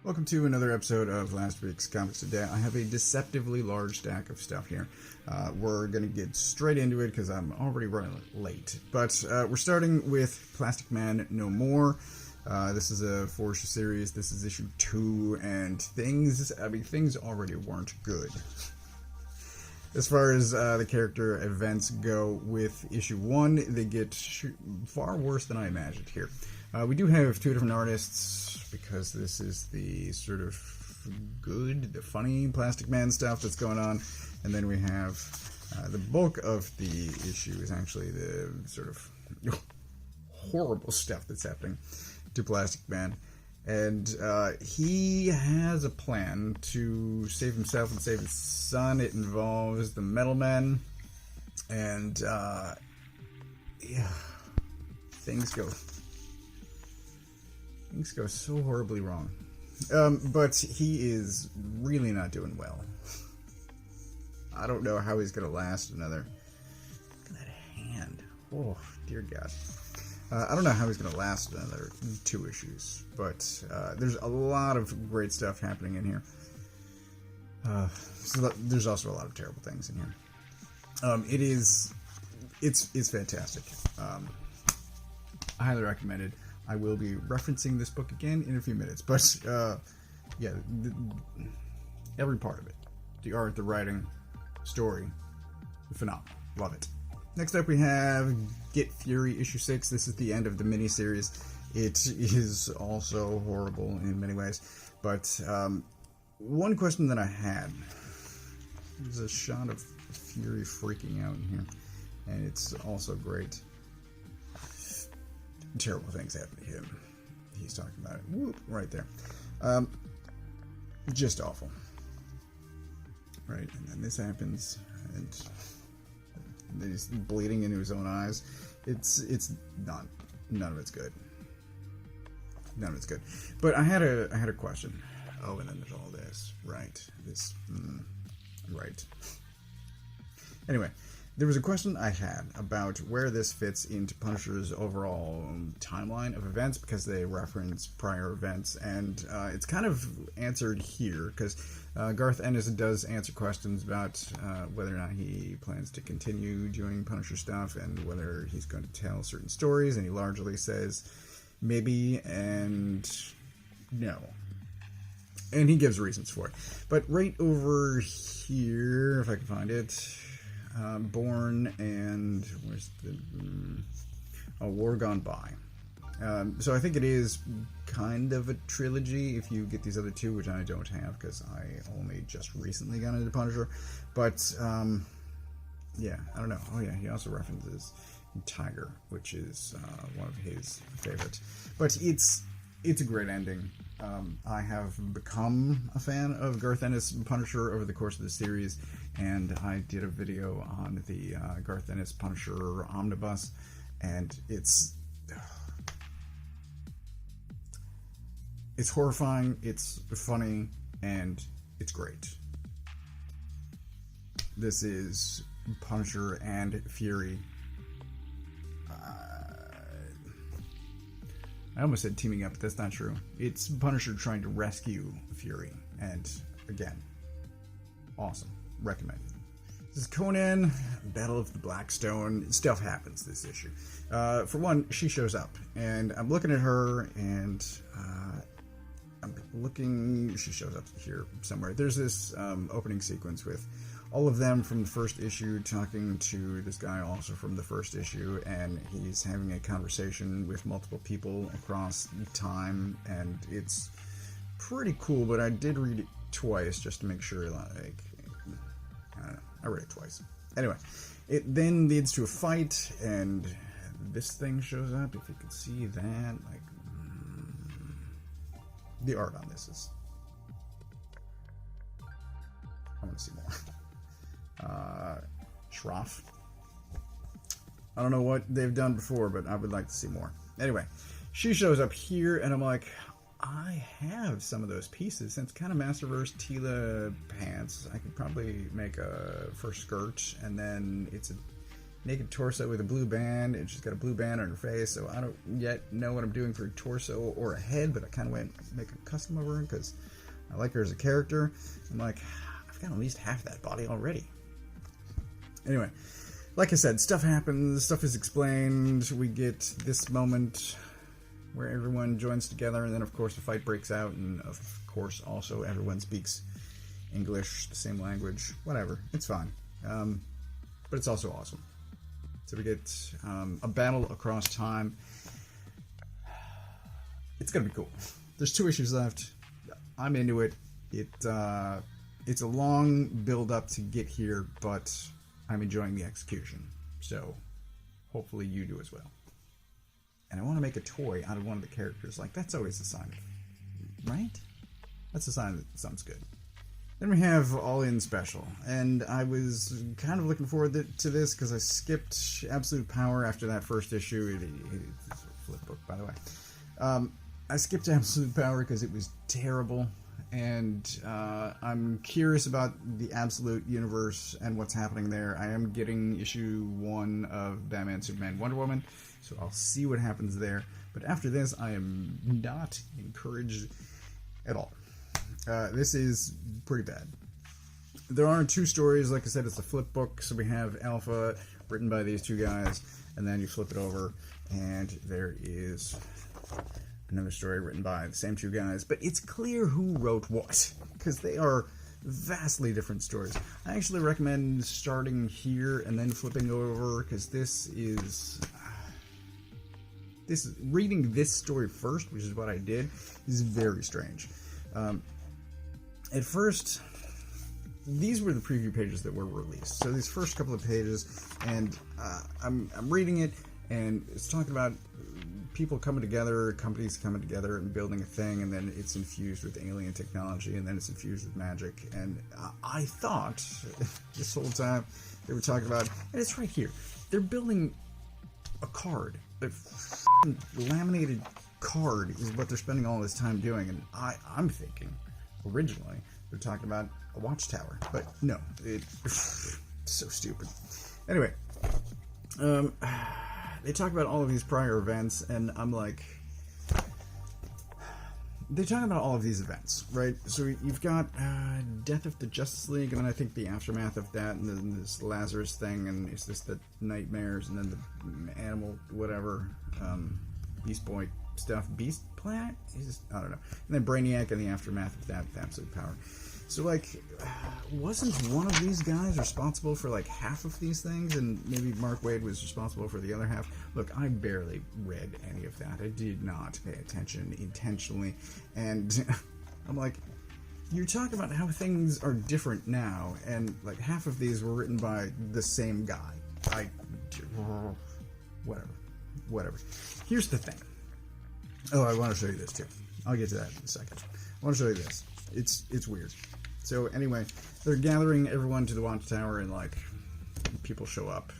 Welcome to another episode of last week's Comics Today. I have a deceptively large stack of stuff here. We're going to get straight into it because I'm already running late. But we're starting with Plastic Man No More. This is a 4-issue series. This is issue 2, and things already weren't good. As far as the character events go with issue 1, they get far worse than I imagined here. We do have 2 different artists, because this is the sort of good, the funny Plastic Man stuff that's going on. And then we have the bulk of the issue is actually the sort of horrible stuff that's happening to Plastic Man. And he has a plan to save himself and save his son. It involves the Metal Men. And, yeah, things go so horribly wrong. But he is really not doing well. I don't know how he's going to last another... Look at that hand. Oh, dear God. I don't know how he's going to last another 2 issues. But there's a lot of great stuff happening in here. So there's also a lot of terrible things in here. It's fantastic. I highly recommend it. I will be referencing this book again in a few minutes, but yeah, every part of it, the art, the writing, story, phenomenal. Love it. Next up we have Get Fury issue 6. This is the end of the miniseries. It is also horrible in many ways, but one question that I had, there's a shot of Fury freaking out in here, and it's also great. Terrible things happen to him. He's talking about it. Whoop, right there. Just awful. Right, and then this happens, and then he's bleeding into his own eyes. It's not, none of it's good. None of it's good. But I had a question. Oh, and then there's all this. Right. This. Right. Anyway. There was a question I had about where this fits into Punisher's overall timeline of events, because they reference prior events, and it's kind of answered here, because Garth Ennis does answer questions about whether or not he plans to continue doing Punisher stuff, and whether he's going to tell certain stories, and he largely says maybe and no. And he gives reasons for it. But right over here, if I can find it... Born and where's the War Gone By. So I think it is kind of a trilogy if you get these other 2, which I don't have because I only just recently got into Punisher. But yeah, I don't know. Oh yeah, he also references Tiger, which is one of his favorites. But it's a great ending. I have become a fan of Garth Ennis Punisher over the course of the series, and I did a video on the Garth Ennis Punisher Omnibus, and it's horrifying, it's funny, and it's great. This is Punisher and Fury. I almost said teaming up, but that's not true. It's Punisher trying to rescue Fury. And, again, awesome. Recommend it. This is Conan, Battle of the Blackstone. Stuff happens this issue. For one, she shows up. And I'm looking at her, and she shows up here somewhere. There's this opening sequence with all of them from the first issue talking to this guy also from the first issue, and he's having a conversation with multiple people across time, and it's pretty cool, but I did read it twice just to make sure, like, I don't know, I read it twice. Anyway, it then leads to a fight, and this thing shows up, if you can see that, like, the art on this is, I want to see more. Schroff. I don't know what they've done before, but I would like to see more. Anyway, she shows up here, and I'm like, I have some of those pieces. Since kind of Masterverse Tila pants, I could probably make a first skirt, and then it's a naked torso with a blue band, and she's got a blue band on her face, so I don't yet know what I'm doing for a torso or a head, but I kind of went to make a custom of her because I like her as a character. I'm like, I've got at least half that body already. Anyway, like I said, stuff happens, stuff is explained, we get this moment where everyone joins together, and then of course the fight breaks out, and of course also everyone speaks English, the same language, whatever, it's fine. But it's also awesome. So we get a battle across time. It's gonna be cool. There's 2 issues left. I'm into it. It's a long build-up to get here, but I'm enjoying the execution. So hopefully you do as well. And I want to make a toy out of one of the characters. Like, that's always a sign of, right? That's a sign that something's good. Then we have All In Special, and I was kind of looking forward to this because I skipped Absolute Power after that first issue. It's a flip book, by the way. I skipped Absolute Power because it was terrible, and I'm curious about the Absolute Universe and what's happening there. I am getting issue 1 of Batman, Superman, Wonder Woman, so I'll see what happens there. But after this, I am not encouraged at all. This is pretty bad. There are 2 stories. Like I said, it's a flip book. So we have Alpha, written by these 2 guys, and then you flip it over, and there is another story written by the same 2 guys. But it's clear who wrote what, because they are vastly different stories. I actually recommend starting here and then flipping over, because this is reading this story first, which is what I did, is very strange. At first, these were the preview pages that were released. So these first couple of pages, and I'm reading it, and it's talking about people coming together, companies coming together and building a thing, and then it's infused with alien technology, and then it's infused with magic. And I thought this whole time they were talking about, and it's right here, they're building a card. A laminated card is what they're spending all this time doing, and I'm thinking originally they're talking about a watchtower, but no, it's so stupid. Anyway, they talk about all of these prior events, and I'm like, they talk about all of these events, right? So you've got Death of the Justice League, and then I think the aftermath of that, and then this Lazarus thing, and it's just the nightmares, and then the animal whatever, Beast Boy stuff, Beast Planet? I don't know. And then Brainiac and the aftermath of that with Absolute Power. So, like, wasn't one of these guys responsible for, like, half of these things? And maybe Mark Waid was responsible for the other half? Look, I barely read any of that. I did not pay attention intentionally. And I'm like, you're talking about how things are different now. And, like, half of these were written by the same guy. Whatever. Here's the thing. Oh, I want to show you this too. I'll get to that in a second. I want to show you this. It's weird. So anyway, they're gathering everyone to the watchtower, and like people show up.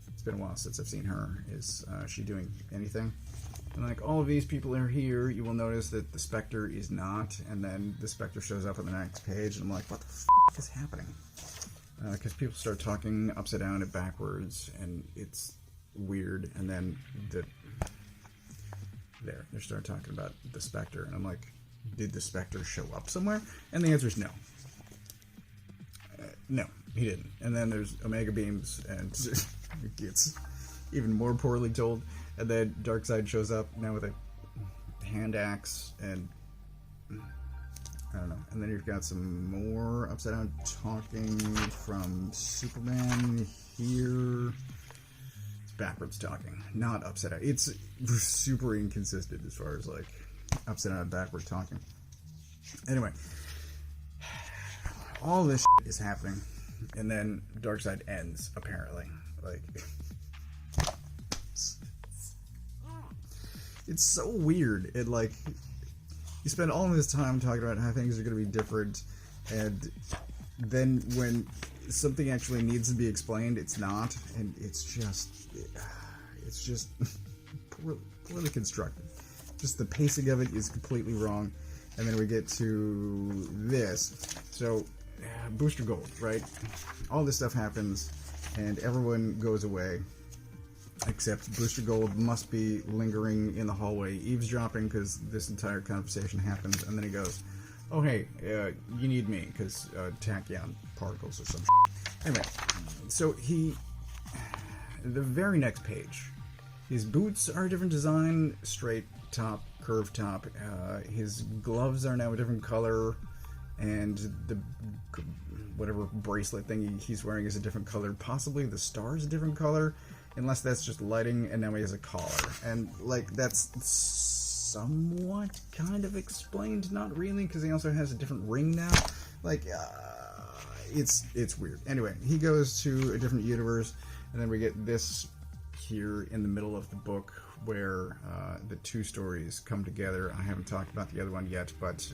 It's been a while since I've seen her. Is she doing anything? And like all of these people are here. You will notice that the Spectre is not, and then the Spectre shows up on the next page, and I'm like, what the f is happening? Because people start talking upside down and backwards, and it's weird. And then they start talking about the Spectre, and I'm like, did the Spectre show up somewhere? And the answer is no. No, he didn't. And then there's Omega Beams, and it gets even more poorly told. And then Darkseid shows up now with a hand axe, and I don't know. And then you've got some more upside down talking from Superman here. Backwards talking, not upside down. It's super inconsistent as far as like upside down and backwards talking. Anyway, all this shit is happening, and then Darkseid ends apparently. Like, it's so weird. It like you spend all of this time talking about how things are going to be different, and then when something actually needs to be explained, it's not, and it's just poorly constructed. Just the pacing of it is completely wrong. And then we get to this. So, Booster Gold, right? All this stuff happens, and everyone goes away. Except Booster Gold must be lingering in the hallway, eavesdropping, because this entire conversation happens, and then he goes, oh hey, you need me, because tachyon particles or some shit. Anyway, so the very next page, his boots are a different design, straight top, curved top, his gloves are now a different color, and the whatever bracelet thing he's wearing is a different color, possibly the star is a different color, unless that's just lighting, and now he has a collar. And, like, that's somewhat kind of explained, not really, because he also has a different ring now. Like, it's weird. Anyway, he goes to a different universe, and then we get this here in the middle of the book, where the two stories come together. I haven't talked about the other one yet, but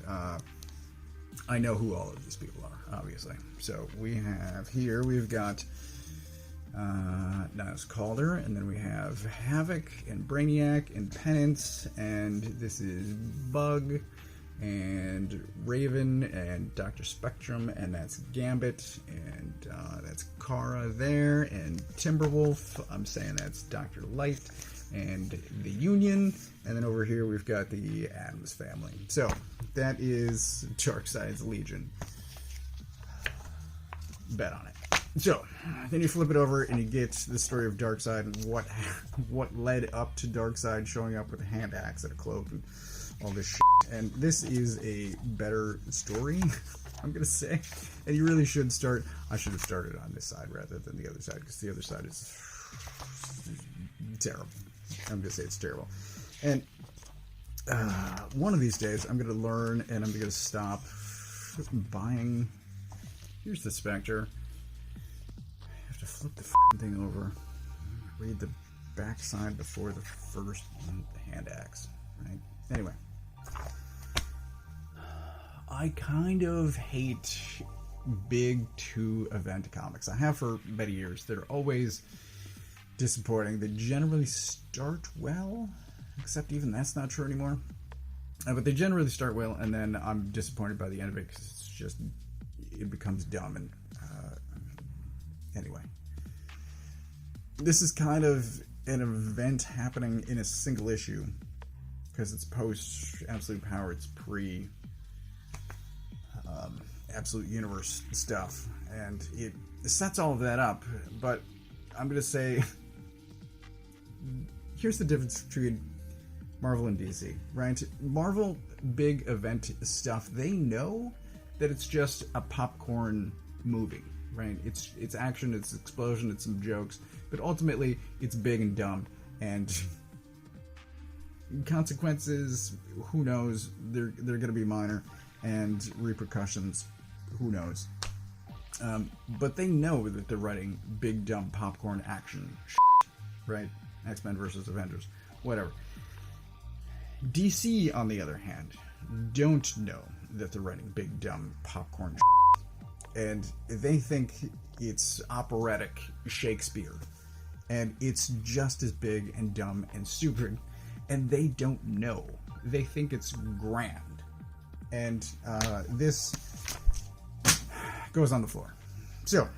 I know who all of these people are, obviously. So we have here, we've got Niles Calder, and then we have Havoc and Brainiac and Penance, and this is Bug and Raven and Dr. Spectrum, and that's Gambit, and that's Kara there, and Timberwolf, I'm saying that's Dr. Light, and the Union, and then over here we've got the Addams Family. So that is Darkseid's Legion. Bet on it. So, then you flip it over and you get the story of Darkseid and what led up to Darkseid showing up with a hand axe and a cloak and all this shit. And this is a better story, I'm gonna say. And you really should start. I should have started on this side rather than the other side, because the other side is terrible. I'm gonna say it's terrible. And one of these days, I'm gonna learn and I'm gonna stop buying. Here's the Spectre. To flip the thing over, read the backside before the first hand axe, right? Anyway, I kind of hate big 2-event comics. I have for many years. They're always disappointing. They generally start well, except even that's not true anymore. But they generally start well, and then I'm disappointed by the end of it because it's just, it becomes dumb. And anyway, this is kind of an event happening in a single issue because it's post Absolute Power, it's pre Absolute Universe stuff, and it sets all of that up. But I'm gonna say, here's the difference between Marvel and DC, right? Marvel big event stuff, they know that it's just a popcorn movie. Right? It's action, it's explosion, it's some jokes, but ultimately it's big and dumb, and consequences, who knows? They're going to be minor, and repercussions, who knows? But they know that they're writing big dumb popcorn action shit, right? X-Men versus Avengers, whatever. DC, on the other hand, don't know that they're writing big dumb popcorn shit. And they think it's operatic Shakespeare, and it's just as big and dumb and stupid, and they don't know. They think it's grand, and this goes on the floor. So,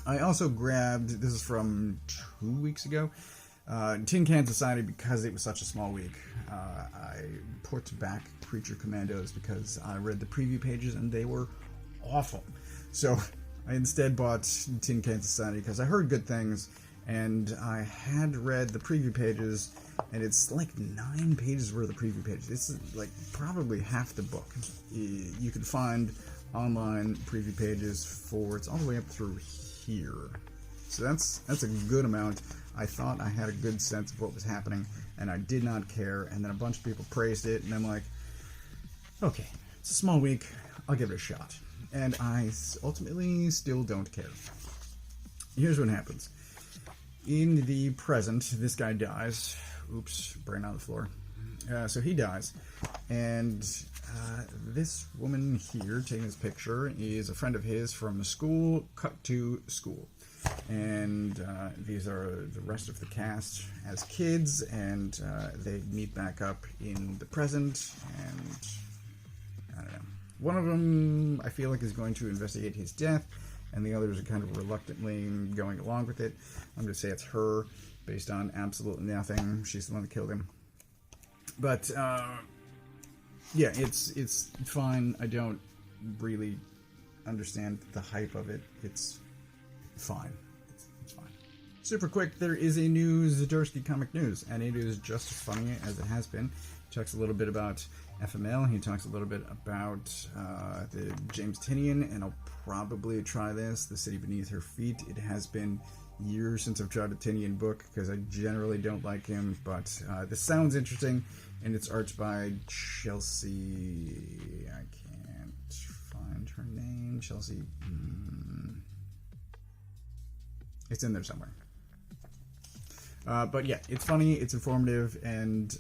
I also grabbed, this is from 2 weeks ago, Tin Can Society, because it was such a small week. I put back Creature Commandos because I read the preview pages and they were awful. So I instead bought Tin Can Society because I heard good things, and I had read the preview pages, and it's like 9 pages worth of preview pages. It's like probably half the book. You can find online preview pages for, it's all the way up through here. So that's a good amount. I thought I had a good sense of what was happening, and I did not care, and then a bunch of people praised it, and I'm like, okay, it's a small week, I'll give it a shot. And I ultimately still don't care. Here's what happens. In the present, this guy dies. Oops, brain on the floor. So he dies, and this woman here taking this picture is a friend of his from the school, cut to school. And these are the rest of the cast as kids, and they meet back up in the present, and I don't know. One of them, I feel like, is going to investigate his death, and the others are kind of reluctantly going along with it. I'm going to say it's her, based on absolutely nothing. She's the one that killed him. But, yeah, it's fine. I don't really understand the hype of it. It's fine. It's fine. Super quick, there is a new Zdarsky comic news, and it is just as funny as it has been. He talks a little bit about FML. He talks a little bit about the James Tynion, and I'll probably try this, The City Beneath Her Feet. It has been years since I've tried a Tynion book, because I generally don't like him, but this sounds interesting, and it's art by Chelsea. I can't find her name. Chelsea. It's in there somewhere. But yeah, it's funny, it's informative, and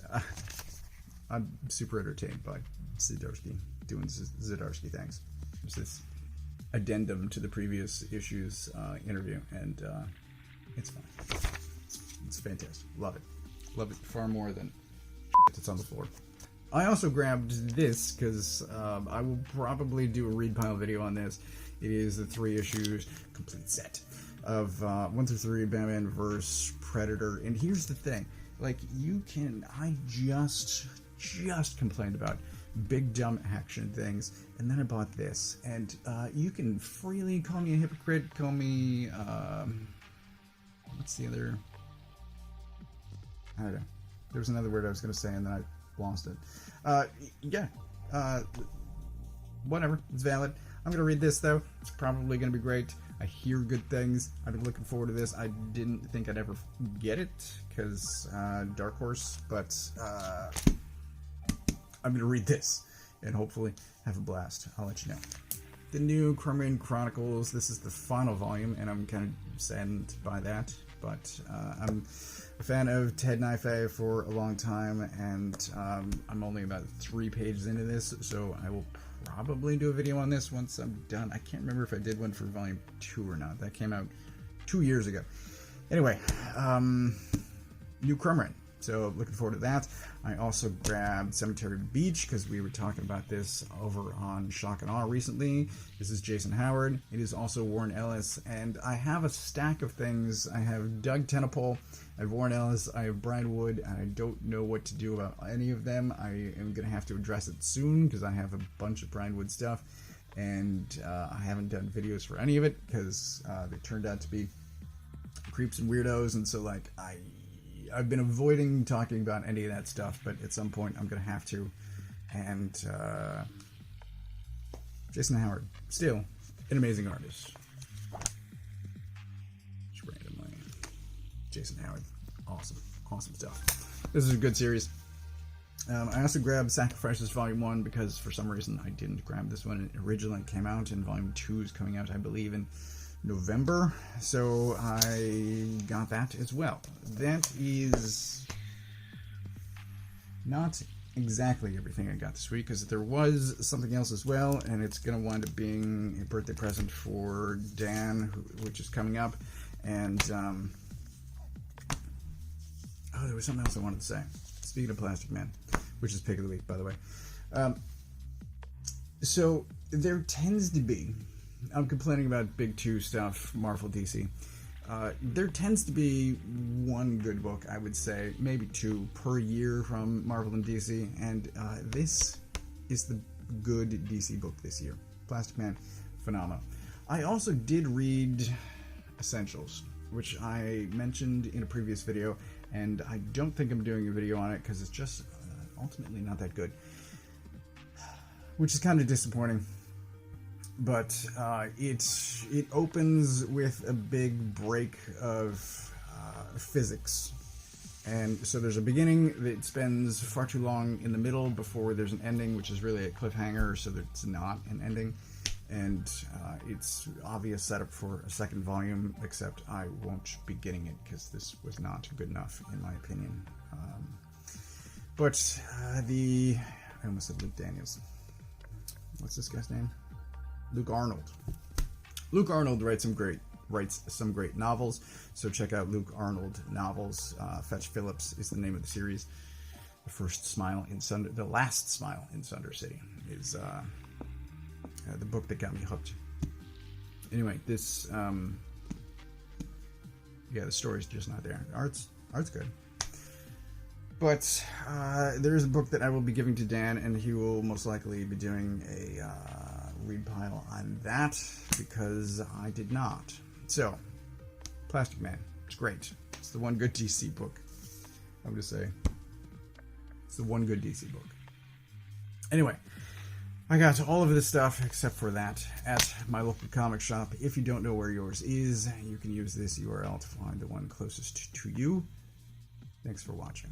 I'm super entertained by Zdarsky doing Zdarsky things. It's this addendum to the previous issue's interview, and it's fun. It's fantastic. Love it. Love it far more than that's on the floor. I also grabbed this because I will probably do a read pile video on this. It is the 3 issues complete set of 1 through 3 Batman vs. Predator. And here's the thing, like, I just complained about big dumb action things, and then I bought this, and you can freely call me a hypocrite, call me what's the other, I don't know, there was another word I was going to say and then I lost it. Yeah, whatever, it's valid. I'm going to read this, though. It's probably going to be great. I hear good things. I've been looking forward to this. I didn't think I'd ever get it, because Dark Horse, but I'm going to read this and hopefully have a blast. I'll let you know. The new Crumrin Chronicles. This is the final volume, and I'm kind of saddened by that, but I'm a fan of Ted Knife for a long time, and I'm only about 3 pages into this, so I will probably do a video on this once I'm done. I can't remember if I did one for volume 2 or not. That came out 2 years ago. Anyway, new Crumrin. So looking forward to that. I also grabbed Cemetery Beach because we were talking about this over on Shock and Awe recently. This is Jason Howard. It is also Warren Ellis, and I have a stack of things. I have Doug Tenopole, I have Warren Ellis, I have Brian Wood, and I don't know what to do about any of them. I am going to have to address it soon because I have a bunch of Brian Wood stuff, and I haven't done videos for any of it because they turned out to be creeps and weirdos, and so like I've been avoiding talking about any of that stuff, but at some point I'm going to have to. And Jason Howard, still an amazing artist. Just randomly. Jason Howard, awesome stuff. This is a good series. I also grabbed Sacrifices Volume 1 because for some reason I didn't grab this one. It originally came out, and Volume 2 is coming out, I believe, in November, so I got that as well. That is not exactly everything I got this week, because there was something else as well, and it's going to wind up being a birthday present for Dan, which is coming up, and oh, there was something else I wanted to say. Speaking of Plastic Man, which is Pick of the Week, by the way. So there tends to be, I'm complaining about Big 2 stuff, Marvel, DC. There tends to be one good book, I would say, maybe 2 per year from Marvel and DC, and this is the good DC book this year. Plastic Man, phenomenal. I also did read Essentials, which I mentioned in a previous video, and I don't think I'm doing a video on it because it's just ultimately not that good, which is kind of disappointing. But it opens with a big break of physics, and so there's a beginning that spends far too long in the middle before there's an ending, which is really a cliffhanger, so that it's not an ending, and it's obvious setup for a second volume, except I won't be getting it because this was not good enough in my opinion. But I almost said Luke Daniels. What's this guy's name? Luke Arnold. Luke Arnold writes some great novels, so check out Luke Arnold novels. Fetch Phillips is the name of the series. The Last Smile in Sunder City is the book that got me hooked. Anyway, this, yeah, the story's just not there. Art's good. But there is a book that I will be giving to Dan, and he will most likely be doing a read pile on that, because I did not. So, Plastic Man. It's great. It's the one good DC book. I would just say. It's the one good DC book. Anyway, I got all of this stuff, except for that, at my local comic shop. If you don't know where yours is, you can use this URL to find the one closest to you. Thanks for watching.